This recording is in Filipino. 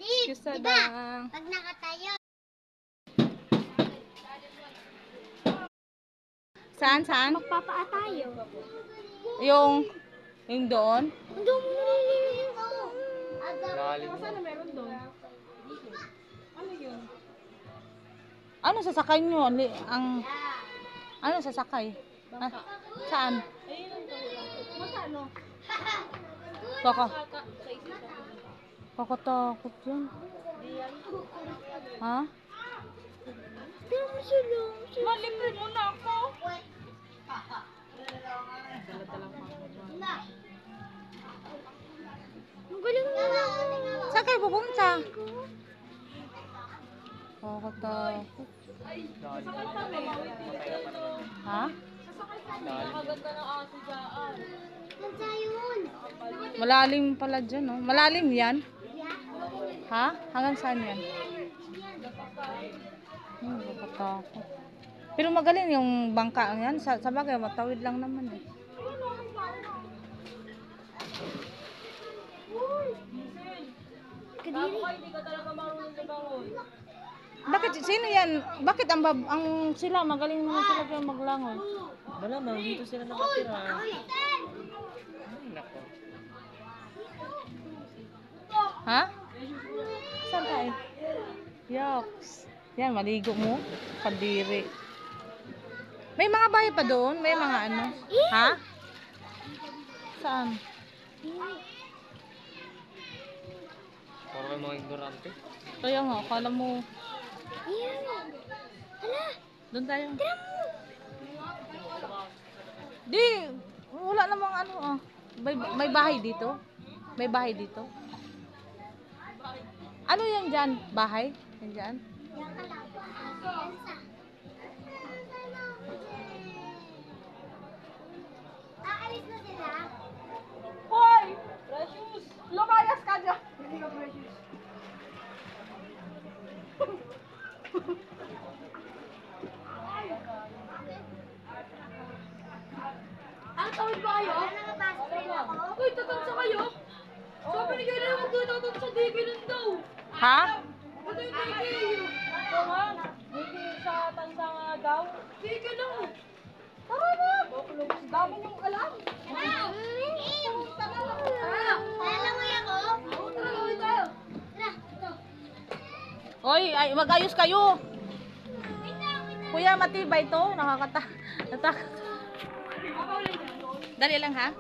Excuse lang. Pag nakatayo. Saan? Magpapaa tayo. Yung doon? Doon Saan na meron doon? Ano yun? Ano sasakay nyo? Ano sasakay? Ah, saan? Ayun ang tawag. Magkano? Kakatakot yun. Ha? Pero mo sila. Malibre mo na ako. Ang galing mo na. Saan kayo pupunta? Kakatakot. Ha? Nakaganda ng aso dyan. Ganda yun. Malalim pala dyan, no? Malalim yan? Ha? Hanggang saan yan? Kakatakot. Pero magaling yung bangka yan. Sa bagay, matawid lang naman eh. Kadiri. Hindi ka talaga marunong lumangoy. Bakit sino yan? Bakit ang sila magaling naman sila kayo maglangoy? Malamang dito sila nakatira. Ay, nako. Ha? Saan tayo? Yoks. Yan, maligo mo. Kadiri. May mga bahay pa doon? May mga ano? Ha? Saan? Parang kayo mga ignorante. Kaya nga, akala mo. Ayan. Hala. Doon tayo. Tira mo. Di, wala namang ano ah. May bahay dito? May bahay dito? Ano yan dyan? Bahay? Yan dyan? Yan ka lang. Aalis na sila. Hoy! Precious! Lumayas ka dyan! Hindi ka precious. Ang tawid ba kayo? Nakapasok rin ako. Uy, tatansa kayo? Sabi ni Kayla, huwag kayo tatansa, di ganun daw. Ha? Ito yung Diki. Ito nga, Diki sa tansa nga daw. Diki lang. Tara na. Dami niyong alam. Lalangoy ako. Tara, gawin tayo. Oy, mag-ayos kayo. Kuya, matibay to. Natakot. Dali lang ha.